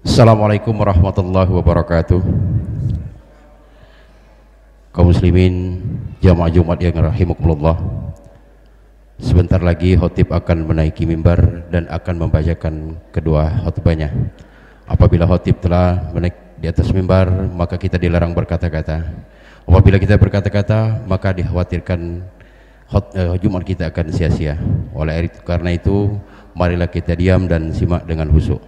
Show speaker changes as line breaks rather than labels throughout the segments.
Assalamualaikum warahmatullahi wabarakatuh. Kaum muslimin jamaah Jumat yang rahimakumullah, sebentar lagi khotib akan menaiki mimbar dan akan membacakan kedua khutbahnya. Apabila khotib telah menaik di atas mimbar, maka kita dilarang berkata-kata. Apabila kita berkata-kata, maka dikhawatirkan Jumat kita akan sia-sia. Oleh karena itu, marilah kita diam dan simak dengan khusyuk.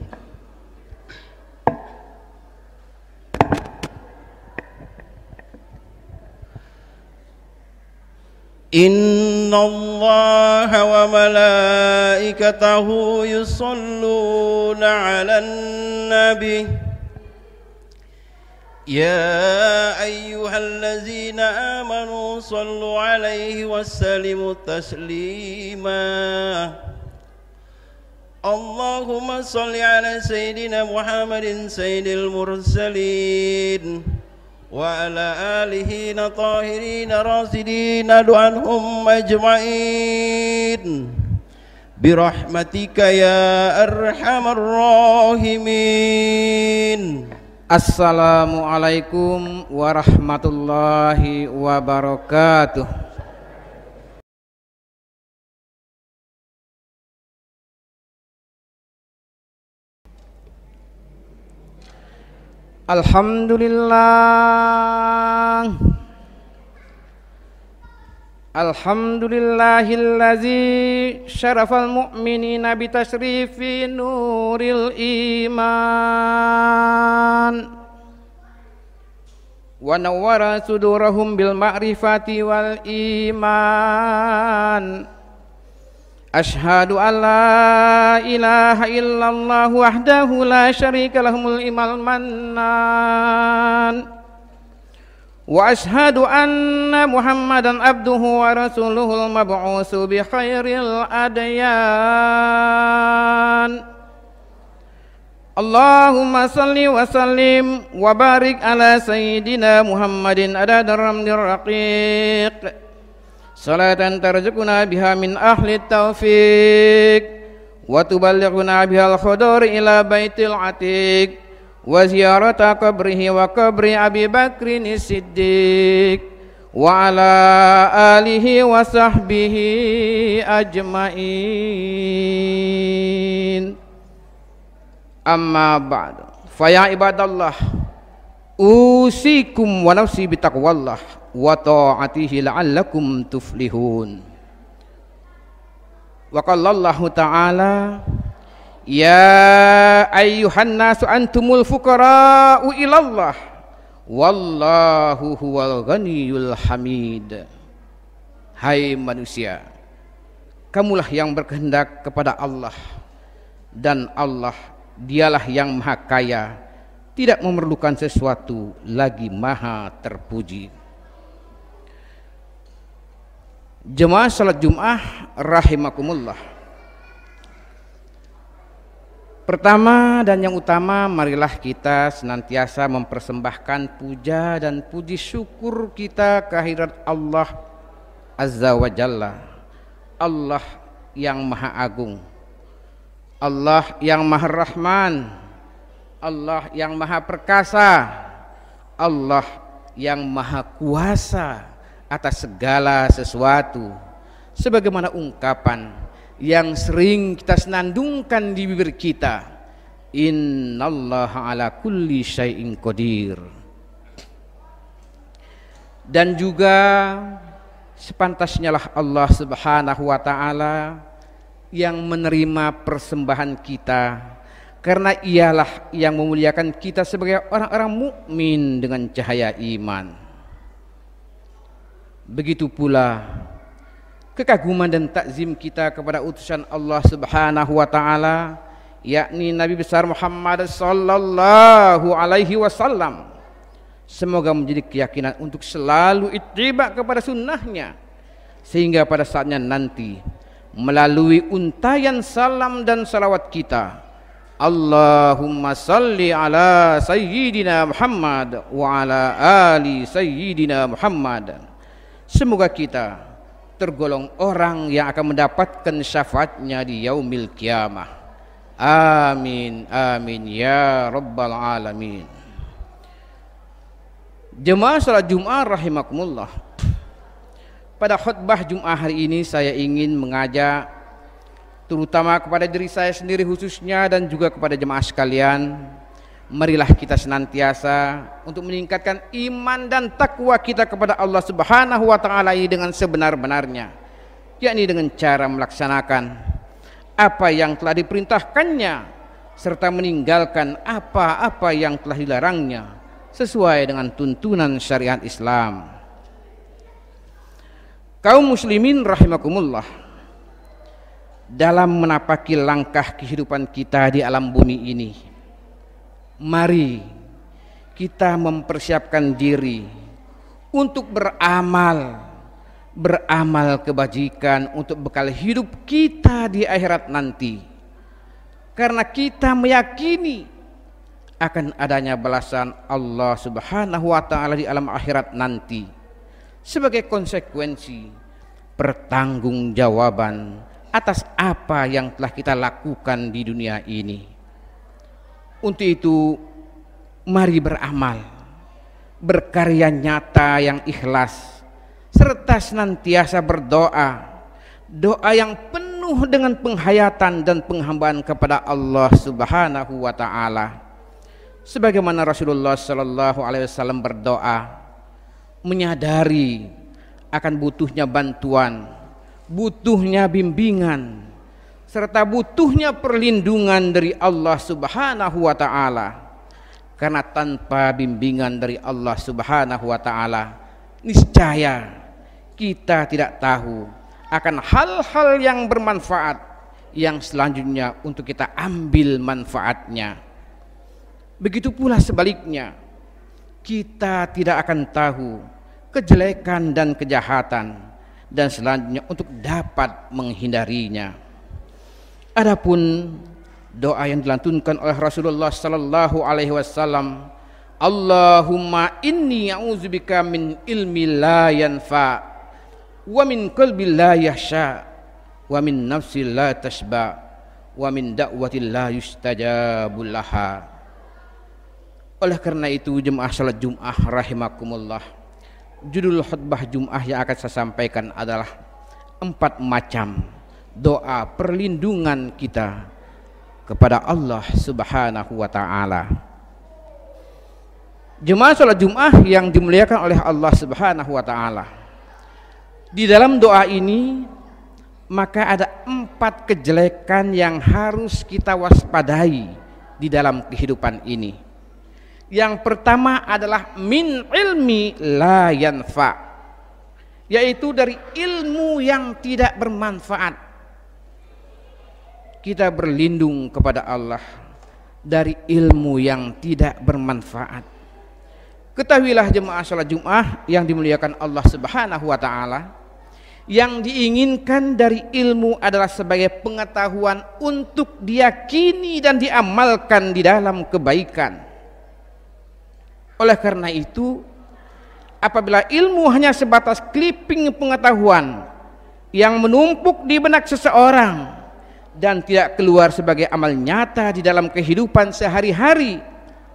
Inna Allah wa malaikatahu yusalluna ala nabi Ya ayyuhallazina amanu sallu alaihi wassallimu taslima Allahumma salli ala sayyidina Muhammadin sayyidil mursalin وعلى آله طاهرين راشدين عنهم أجمعين برحمتك يا أرحم الراحمين.
Assalamualaikum warahmatullahi wabarakatuh. Alhamdulillah, alhamdulillahillazi syarafal mu'minina bitasrifi nuril iman wa nawwara sudurahum bil ma'rifati wal iman. Ashhadu an la ilaha illallah wahdahu la syarika lahul imal mannan wa ashhadu anna Muhammadan abduhu wa rasuluhul mab'usu bi khairil adyan. Allahumma salli wa sallim wa barik ala sayyidina Muhammadin adadar ramdir raqiq salatan tarzuquna biha min ahli taufiq wa tuballighuna bihal khudur ila baitil atiq wa ziyarata qabrihi wa qabri Abi Bakrin Siddiq wa ala alihi wa sahbihi ajmain. Amma ba'du, fa ya ibadallah, usikum wa nafsi bitaqwallah wa ta'atihi la'allakum tuflihun. Wa qala Allah ta'ala, ya ayyuhan nasu antumul fuqara'u ilallah wallahu huwal ghaniyul hamid. Hai manusia, kamulah yang berkehendak kepada Allah, dan Allah dialah yang maha kaya, tidak memerlukan sesuatu, lagi maha terpuji. Jemaah salat Jum'ah rahimakumullah. Pertama dan yang utama, marilah kita senantiasa mempersembahkan puja dan puji syukur kita kehadirat Allah Azza wa Jalla, Allah yang maha agung, Allah yang maha rahman, Allah yang maha perkasa, Allah yang maha kuasa atas segala sesuatu, sebagaimana ungkapan yang sering kita senandungkan di bibir kita, innallaha ala kulli syai'in qadir. Dan juga sepantasnya lah Allah Subhanahu wa ta'ala yang menerima persembahan kita, karena ialah yang memuliakan kita sebagai orang-orang mukmin dengan cahaya iman. Begitu pula kekaguman dan takzim kita kepada utusan Allah Subhanahu wa ta'ala, yakni Nabi besar Muhammad sallallahu alaihi wasallam. Semoga menjadi keyakinan untuk selalu ittiba kepada sunnahnya, sehingga pada saatnya nanti melalui untayan salam dan salawat kita, Allahumma salli ala sayyidina Muhammad wa ala ali sayyidina Muhammad, semoga kita tergolong orang yang akan mendapatkan syafaatnya di yaumil kiamah. Amin, amin ya rabbal alamin. Jemaah salat Jumat rahimakumullah. Pada khutbah Jumat hari ini saya ingin mengajak terutama kepada diri saya sendiri khususnya dan juga kepada jemaah sekalian, marilah kita senantiasa untuk meningkatkan iman dan takwa kita kepada Allah Subhanahu wa taala dengan sebenar-benarnya, yakni dengan cara melaksanakan apa yang telah diperintahkannya serta meninggalkan apa-apa yang telah dilarangnya sesuai dengan tuntunan syariat Islam. Kaum muslimin rahimakumullah, dalam menapaki langkah kehidupan kita di alam bumi ini, mari kita mempersiapkan diri untuk beramal kebajikan untuk bekal hidup kita di akhirat nanti, karena kita meyakini akan adanya balasan Allah Subhanahu wa taala di alam akhirat nanti sebagai konsekuensi pertanggungjawaban atas apa yang telah kita lakukan di dunia ini. Untuk itu mari beramal, berkarya nyata yang ikhlas, serta senantiasa berdoa, doa yang penuh dengan penghayatan dan penghambaan kepada Allah Subhanahu wa taala. Sebagaimana Rasulullah sallallahu alaihi wasallam berdoa, menyadari akan butuhnya bantuan, butuhnya bimbingan, serta butuhnya perlindungan dari Allah Subhanahu wa taala. Karena tanpa bimbingan dari Allah Subhanahu wa taala, niscaya kita tidak tahu akan hal-hal yang bermanfaat yang selanjutnya untuk kita ambil manfaatnya. Begitu pula sebaliknya, kita tidak akan tahu kejelekan dan kejahatan dan selanjutnya untuk dapat menghindarinya. Adapun doa yang dilantunkan oleh Rasulullah sallallahu alaihi wasallam, Allahumma inni a'udzubika min ilmi la yanfa wa min qalbi la yahsha wa min nafsi la tashba wa min da'wati la yustajabu laha. Oleh karena itu jemaah salat Jumat rahimakumullah, judul khutbah Jumat yang akan saya sampaikan adalah 4 macam doa perlindungan kita kepada Allah Subhanahu wa taala. Jemaah salat Jumat yang dimuliakan oleh Allah Subhanahu wa taala, di dalam doa ini maka ada 4 kejelekan yang harus kita waspadai di dalam kehidupan ini. Yang pertama adalah min ilmi la yanfa, yaitu dari ilmu yang tidak bermanfaat. Kita berlindung kepada Allah dari ilmu yang tidak bermanfaat. Ketahuilah jemaah salat Jumat yang dimuliakan Allah Subhanahu wa taala, yang diinginkan dari ilmu adalah sebagai pengetahuan untuk diyakini dan diamalkan di dalam kebaikan. Oleh karena itu, apabila ilmu hanya sebatas clipping pengetahuan yang menumpuk di benak seseorang dan tidak keluar sebagai amal nyata di dalam kehidupan sehari-hari,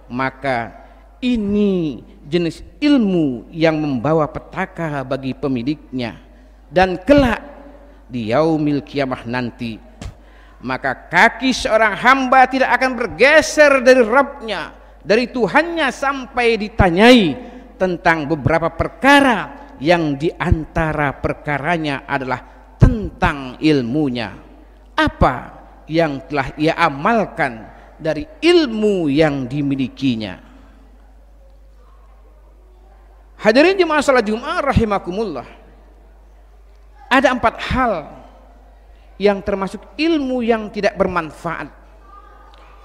maka ini jenis ilmu yang membawa petaka bagi pemiliknya, dan kelak di yaumil kiamah nanti maka kaki seorang hamba tidak akan bergeser dari Rabbnya, dari Tuhannya, sampai ditanyai tentang beberapa perkara yang diantara perkaranya adalah tentang ilmunya. Apa yang telah ia amalkan dari ilmu yang dimilikinya. Hadirin jemaah salat Jumat rahimakumullah, ada 4 hal yang termasuk ilmu yang tidak bermanfaat.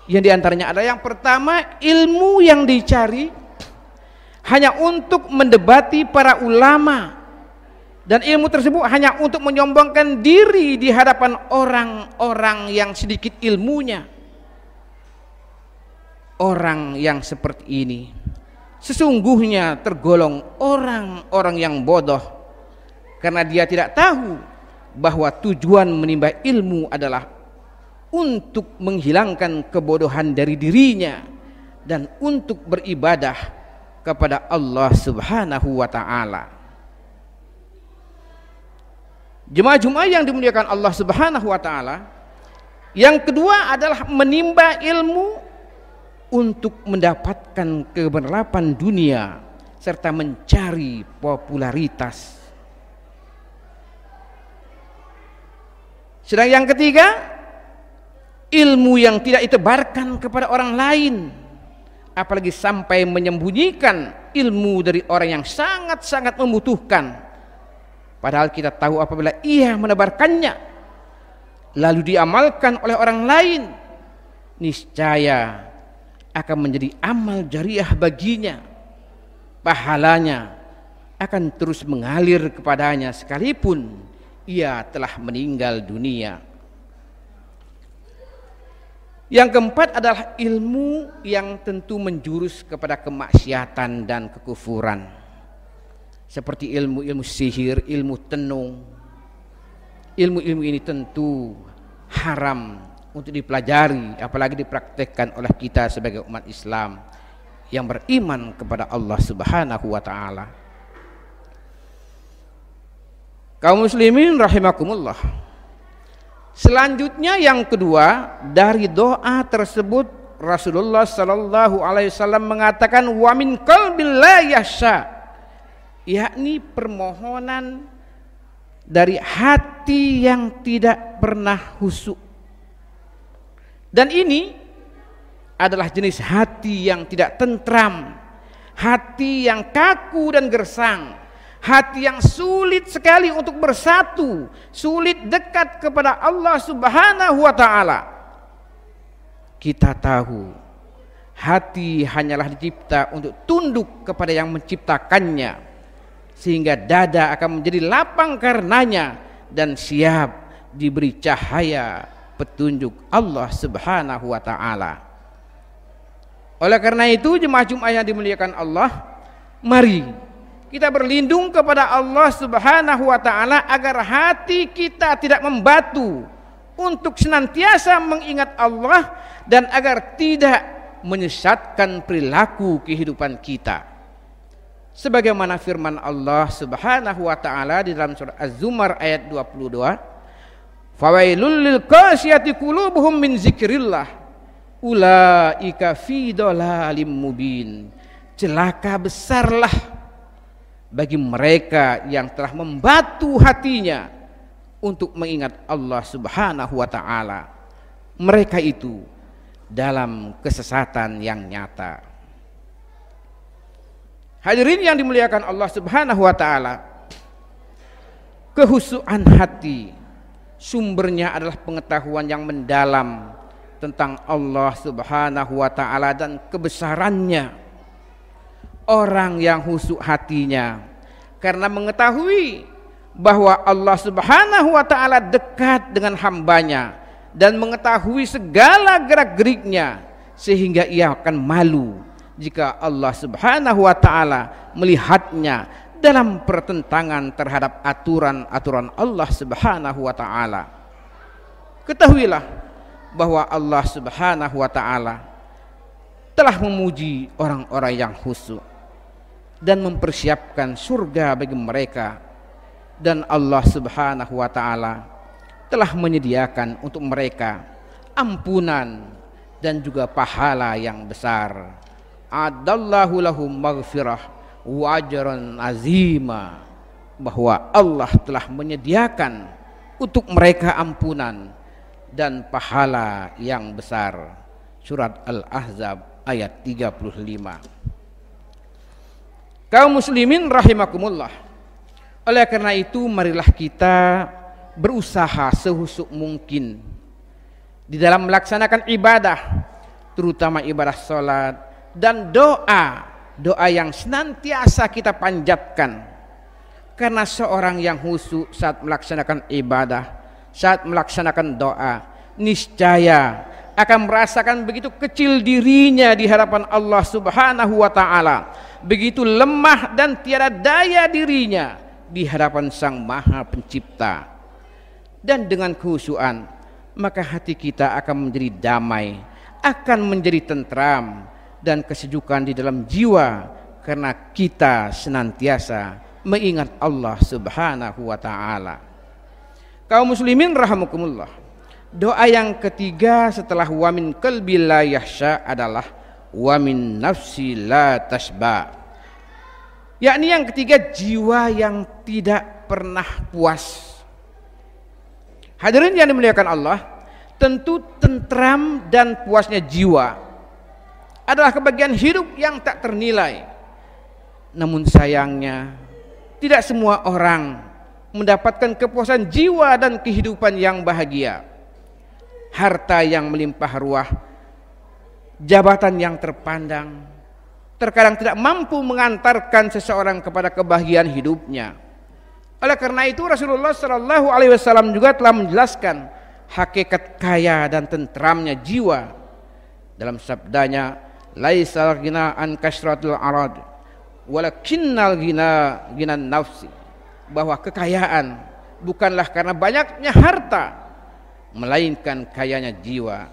Yang diantaranya adalah yang pertama, ilmu yang dicari hanya untuk mendebati para ulama, dan ilmu tersebut hanya untuk menyombongkan diri di hadapan orang-orang yang sedikit ilmunya. Orang yang seperti ini sesungguhnya tergolong orang-orang yang bodoh, karena dia tidak tahu bahwa tujuan menimba ilmu adalah untuk menghilangkan kebodohan dari dirinya dan untuk beribadah kepada Allah Subhanahu wa taala. Jemaah-jemaah yang dimuliakan Allah Subhanahu wa taala, yang kedua adalah menimba ilmu untuk mendapatkan keberlapan dunia serta mencari popularitas. Sedang yang ketiga, ilmu yang tidak ditebarkan kepada orang lain, apalagi sampai menyembunyikan ilmu dari orang yang sangat-sangat membutuhkan. Padahal kita tahu apabila ia menebarkannya lalu diamalkan oleh orang lain, niscaya akan menjadi amal jariah baginya. Pahalanya akan terus mengalir kepadanya sekalipun ia telah meninggal dunia. Yang keempat adalah ilmu yang tentu menjurus kepada kemaksiatan dan kekufuran, seperti ilmu-ilmu sihir, ilmu tenung. Ilmu-ilmu ini tentu haram untuk dipelajari, apalagi dipraktekkan oleh kita sebagai umat Islam yang beriman kepada Allah Subhanahu wa taala. Kaum muslimin rahimakumullah. Selanjutnya yang kedua, dari doa tersebut Rasulullah sallallahu alaihi wasallam mengatakan wa min qalbil la yasha, yakni permohonan dari hati yang tidak pernah khusyuk. Dan ini adalah jenis hati yang tidak tentram, hati yang kaku dan gersang, hati yang sulit sekali untuk bersatu, sulit dekat kepada Allah Subhanahu wa taala. Kita tahu hati hanyalah dicipta untuk tunduk kepada yang menciptakannya, sehingga dada akan menjadi lapang karenanya dan siap diberi cahaya petunjuk Allah Subhanahu wa taala. Oleh karena itu, jemaah-jemaah yang dimuliakan Allah, mari kita berlindung kepada Allah Subhanahu wa taala agar hati kita tidak membatu, untuk senantiasa mengingat Allah dan agar tidak menyesatkan perilaku kehidupan kita. Sebagaimana firman Allah Subhanahu wa taala di dalam surah Az-Zumar ayat 22, fawailul lil qasiyati qulubuhum min zikrillah ulaika fi dhalalim mubin. Celaka besarlah bagi mereka yang telah membatu hatinya untuk mengingat Allah Subhanahu wa taala. Mereka itu dalam kesesatan yang nyata. Hadirin yang dimuliakan Allah Subhanahu wa taala, kehusuan hati sumbernya adalah pengetahuan yang mendalam tentang Allah Subhanahu wa taala dan kebesarannya. Orang yang khusyuk hatinya karena mengetahui bahwa Allah Subhanahu wa taala dekat dengan hambanya dan mengetahui segala gerak-geriknya, sehingga ia akan malu jika Allah Subhanahu wa taala melihatnya dalam pertentangan terhadap aturan-aturan Allah Subhanahu wa taala. Ketahuilah bahwa Allah Subhanahu wa taala telah memuji orang-orang yang khusyuk dan mempersiapkan surga bagi mereka, dan Allah Subhanahu wa taala telah menyediakan untuk mereka ampunan dan juga pahala yang besar. Adallahu lahum maghfirah wa ajran azima, bahwa Allah telah menyediakan untuk mereka ampunan dan pahala yang besar. Surat Al-Ahzab ayat 35. Kaum muslimin rahimakumullah. Oleh karena itu, marilah kita berusaha sehusyuk mungkin di dalam melaksanakan ibadah, terutama ibadah salat dan doa yang senantiasa kita panjatkan. Karena seorang yang khusyuk saat melaksanakan ibadah, saat melaksanakan doa, niscaya akan merasakan begitu kecil dirinya di hadapan Allah Subhanahu wa taala, begitu lemah dan tiada daya dirinya di hadapan Sang Maha Pencipta. Dan dengan kekhusyuan maka hati kita akan menjadi damai, akan menjadi tentram dan kesejukan di dalam jiwa, karena kita senantiasa mengingat Allah Subhanahu wa taala. Kaum muslimin rahimakumullah, doa yang ketiga setelah wa min qalbi la yahsha adalah wa min nafsi la tashba, yakni yang ketiga, jiwa yang tidak pernah puas. Hadirin yang dimuliakan Allah, tentu tentram dan puasnya jiwa adalah kebahagiaan hidup yang tak ternilai. Namun sayangnya tidak semua orang mendapatkan kepuasan jiwa dan kehidupan yang bahagia. Harta yang melimpah ruah, jabatan yang terpandang, terkadang tidak mampu mengantarkan seseorang kepada kebahagiaan hidupnya. Oleh karena itu Rasulullah Shallallahu Alaihi Wasallam juga telah menjelaskan hakikat kaya dan tentramnya jiwa dalam sabdanya, laisal ghina an kasratul arad walakinnal ghina nafsi, bahwa kekayaan bukanlah karena banyaknya harta, melainkan kayanya jiwa.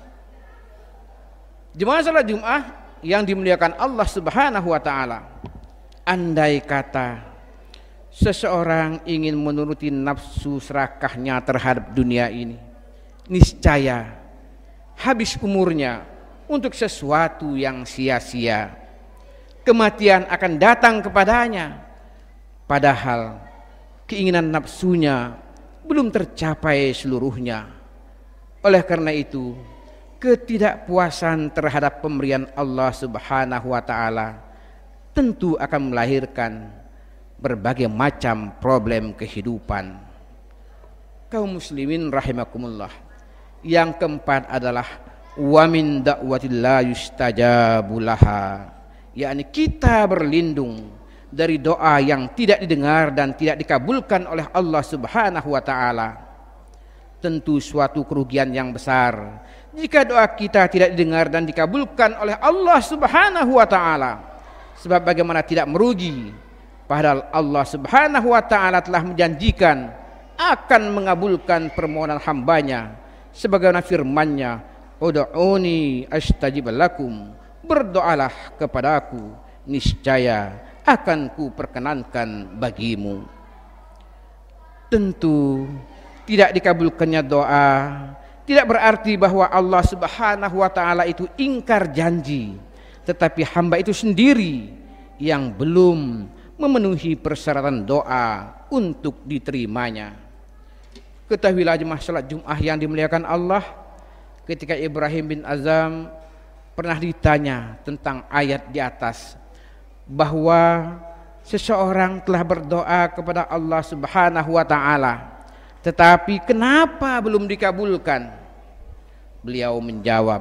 Jemaah salat Jumat yang dimuliakan Allah Subhanahu wa taala, andai kata seseorang ingin menuruti nafsu serakahnya terhadap dunia ini, niscaya habis umurnya untuk sesuatu yang sia-sia. Kematian akan datang kepadanya, padahal keinginan nafsunya belum tercapai seluruhnya. Oleh karena itu, ketidakpuasan terhadap pemberian Allah Subhanahu wa taala tentu akan melahirkan berbagai macam problem kehidupan. Kaum muslimin rahimakumullah, yang keempat adalah wa min da'watil la yustajabu laha, yakni kita berlindung dari doa yang tidak didengar dan tidak dikabulkan oleh Allah Subhanahu wa taala. Tentu suatu kerugian yang besar jika doa kita tidak didengar dan dikabulkan oleh Allah Subhanahu wa taala. Sebab bagaimana tidak merugi, padahal Allah Subhanahu wa taala telah menjanjikan akan mengabulkan permohonan hambanya, sebagaimana firman-Nya, ud'uni astajib lakum, berdoalah kepadaku, niscaya akan ku perkenankan bagimu. Tentu tidak dikabulkannya doa tidak berarti bahwa Allah Subhanahu wa taala itu ingkar janji, tetapi hamba itu sendiri yang belum memenuhi persyaratan doa untuk diterimanya. Ketahuilah jemaah salat Jumat yang dimuliakan Allah, ketika Ibrahim bin Azam pernah ditanya tentang ayat di atas, bahwa seseorang telah berdoa kepada Allah Subhanahu wa taala, tetapi kenapa belum dikabulkan? Beliau menjawab,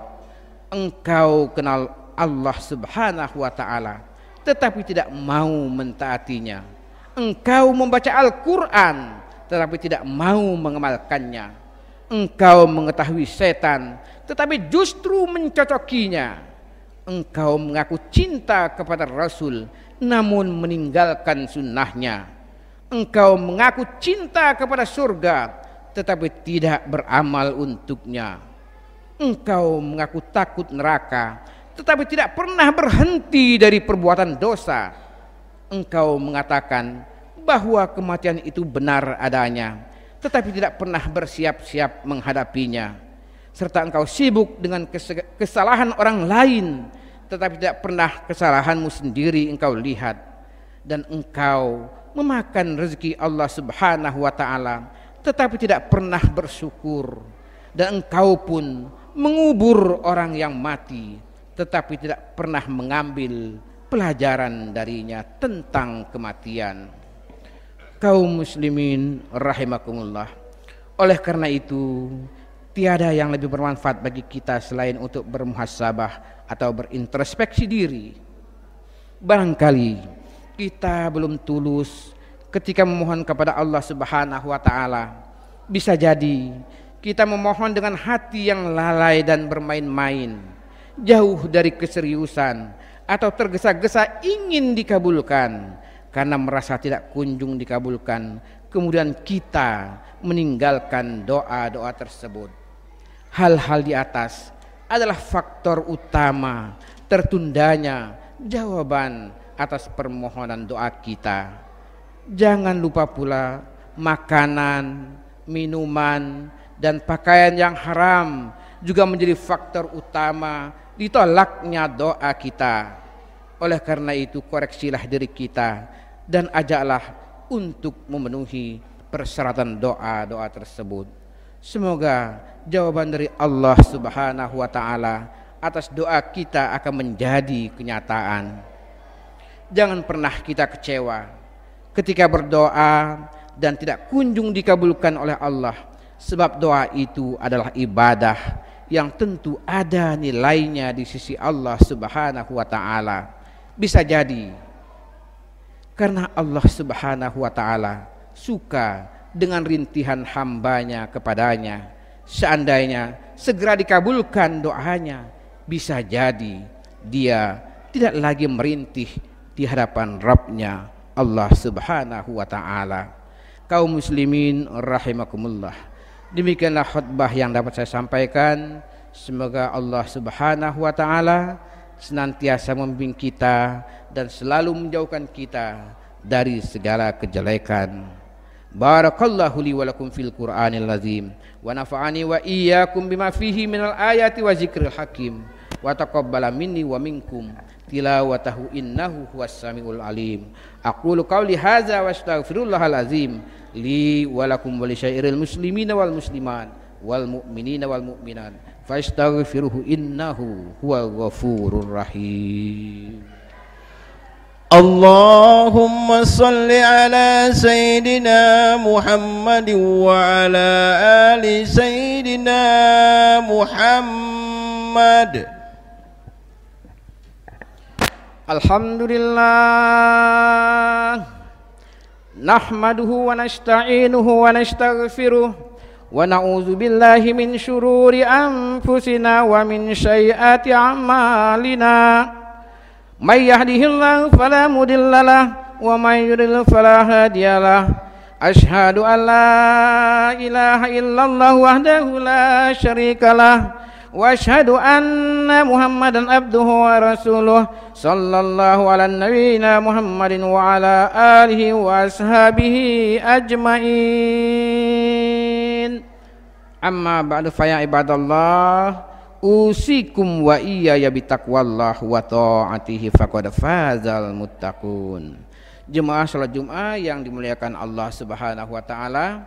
engkau kenal Allah Subhanahu wa taala tetapi tidak mau mentaatinya. Engkau membaca Al-Quran tetapi tidak mau mengamalkannya. Engkau mengetahui setan tetapi justru mencocokinya. Engkau mengaku cinta kepada Rasul namun meninggalkan sunnahnya. Engkau mengaku cinta kepada surga tetapi tidak beramal untuknya. Engkau mengaku takut neraka tetapi tidak pernah berhenti dari perbuatan dosa. Engkau mengatakan bahwa kematian itu benar adanya tetapi tidak pernah bersiap-siap menghadapinya. Serta engkau sibuk dengan kesalahan orang lain tetapi tidak pernah kesalahanmu sendiri engkau lihat. Dan engkau memakan rezeki Allah Subhanahu wa taala tetapi tidak pernah bersyukur. Dan engkau pun mengubur orang yang mati tetapi tidak pernah mengambil pelajaran darinya tentang kematian. Kaum muslimin rahimakumullah, oleh karena itu tiada yang lebih bermanfaat bagi kita selain untuk bermuhasabah atau berintrospeksi diri. Barangkali kita belum tulus ketika memohon kepada Allah Subhanahu wa taala. Bisa jadi kita memohon dengan hati yang lalai dan bermain-main, jauh dari keseriusan, atau tergesa-gesa ingin dikabulkan. Karena merasa tidak kunjung dikabulkan, kemudian kita meninggalkan doa-doa tersebut. Hal-hal di atas adalah faktor utama tertundanya jawaban atas permohonan doa kita. Jangan lupa pula makanan, minuman, dan pakaian yang haram juga menjadi faktor utama ditolaknya doa kita. Oleh karena itu koreksilah diri kita dan ajaklah untuk memenuhi persyaratan doa-doa tersebut. Semoga jawaban dari Allah Subhanahu wa taala atas doa kita akan menjadi kenyataan. Jangan pernah kita kecewa ketika berdoa dan tidak kunjung dikabulkan oleh Allah, sebab doa itu adalah ibadah yang tentu ada nilainya di sisi Allah Subhanahu wa taala. Bisa jadi karena Allah Subhanahu wa taala suka dengan rintihan hambanya kepadanya. Seandainya segera dikabulkan doanya, bisa jadi dia tidak lagi merintih di hadapan Rabb-Nya Allah Subhanahu wa taala. Kaum muslimin rahimakumullah, demikianlah khutbah yang dapat saya sampaikan. Semoga Allah Subhanahu wa taala senantiasa membimbing kita dan selalu menjauhkan kita dari segala kejelekan. Barakallahu li wa lakum fil Qur'anil azim wa nafa'ani wa iyyakum bima fihi minal ayati wa zikril hakim wa taqabbala minni wa minkum tilawatahu innahu huwas samiul alim. Aqulu qawli hadza wa astaghfirullahal azim li wa lakum wa li syairil muslimina wal muslimat wal mu'minina wal mu'minat fastaghfiruhu innahu huwal ghafurur rahim.
اللهم صل على سيدنا محمد وعلى آل سيدنا محمد.
الحمد لله نحمده ونستعينه ونستغفره ونعوذ بالله من شرور أنفسنا ومن سيئات أعمالنا. من يهده الله فلا مضل له ومن يضلل فلا هادي له. أشهد أن لا إله إلا الله وحده لا شريك له وأشهد أن محمدا عبده ورسوله صلى الله على نبينا محمد وعلى آله وأصحابه أجمعين. أما بعد فيا عباد الله usikum wa iyaya bitaqwallah wa ta'atihi faqad fazal muttaqun. Jemaah salat Jumat yang dimuliakan Allah Subhanahu wa taala,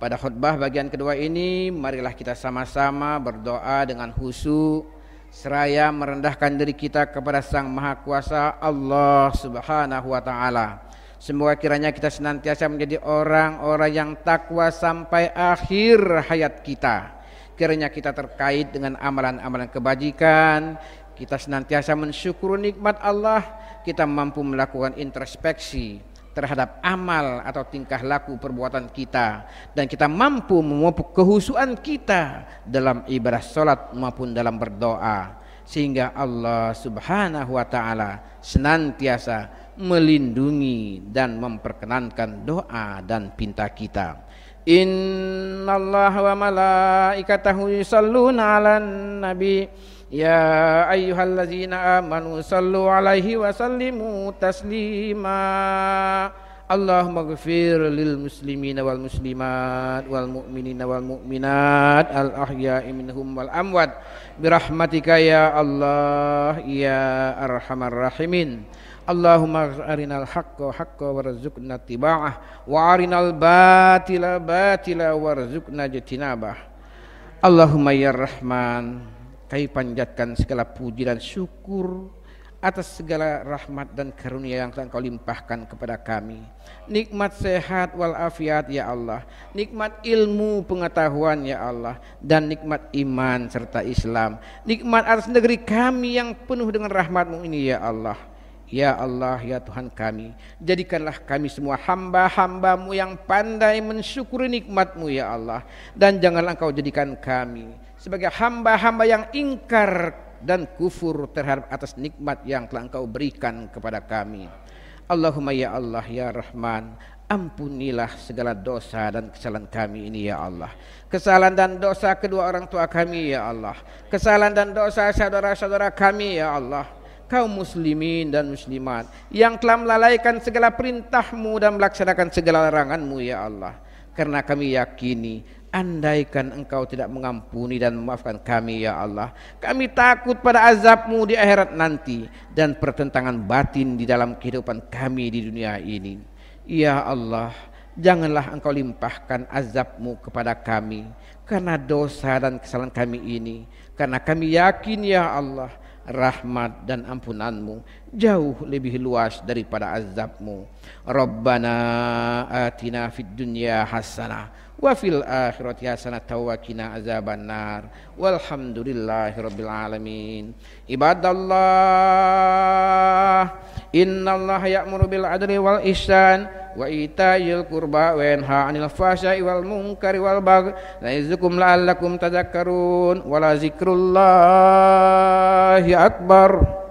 pada khutbah bagian kedua ini marilah kita sama-sama berdoa dengan khusyuk seraya merendahkan diri kita kepada Sang Maha Kuasa Allah Subhanahu wa taala. Semoga kiranya kita senantiasa menjadi orang-orang yang takwa sampai akhir hayat kita. Kiranya kita terkait dengan amalan-amalan kebajikan, kita senantiasa mensyukuri nikmat Allah, kita mampu melakukan introspeksi terhadap amal atau tingkah laku perbuatan kita, dan kita mampu memupuk kehusuan kita dalam ibadah salat maupun dalam berdoa, sehingga Allah Subhanahu wa taala senantiasa melindungi dan memperkenankan doa dan pinta kita. Innallaha wa malaikatahu yusalluna 'alan nabi ya ayyuhallazina amanu sallu 'alaihi wa sallimu taslima. Allahumma ighfir lil muslimina wal muslimat wal mu'minina wal mu'minat al ahya'i minhum wal amwat birahmatika ya Allah ya arhamar rahimin. Allahumma arinal haqqa haqqa warzuqna tiba'ah wa arinal batila batila warzuqna jitinabah. Allahumma ya Rahman, kami panjatkan segala puji dan syukur atas segala rahmat dan karunia yang telah Engkau limpahkan kepada kami. Nikmat sehat walafiat ya Allah, nikmat ilmu pengetahuan ya Allah, dan nikmat iman serta Islam. Nikmat atas negeri kami yang penuh dengan rahmat-Mu ini ya Allah. Ya Allah, ya Tuhan kami, jadikanlah kami semua hamba-hamba-Mu yang pandai mensyukuri nikmat-Mu ya Allah. Dan janganlah Engkau jadikan kami sebagai hamba-hamba yang ingkar dan kufur terhadap atas nikmat yang telah Engkau berikan kepada kami. Allahumma ya Allah ya Rahman, ampunilah segala dosa dan kesalahan kami ini ya Allah. Kesalahan dan dosa kedua orang tua kami ya Allah. Kesalahan dan dosa saudara-saudara kami ya Allah. Kaum muslimin dan muslimat yang telah melalaikan segala perintah-Mu dan melaksanakan segala larangan-Mu ya Allah. Karena kami yakini, andaikan Engkau tidak mengampuni dan memaafkan kami ya Allah, kami takut pada azab-Mu di akhirat nanti dan pertentangan batin di dalam kehidupan kami di dunia ini. Ya Allah, janganlah Engkau limpahkan azab-Mu kepada kami karena dosa dan kesalahan kami ini. Karena kami yakin ya Allah, rahmat dan ampunan-Mu jauh lebih luas daripada azab-Mu. Rabbana atina fid dunya hasanah wa fil akhirati hasanah wa qina azabannar. Walhamdulillahirabbil alamin. Ibadallah, innallaha ya'muru bil adli wal ihsan wa ita'il qurba wa yanha 'anil fahsya'i wal munkari wal baghi ya'izukum la'allakum tadhakkarun. Wa la zikrullahi akbar.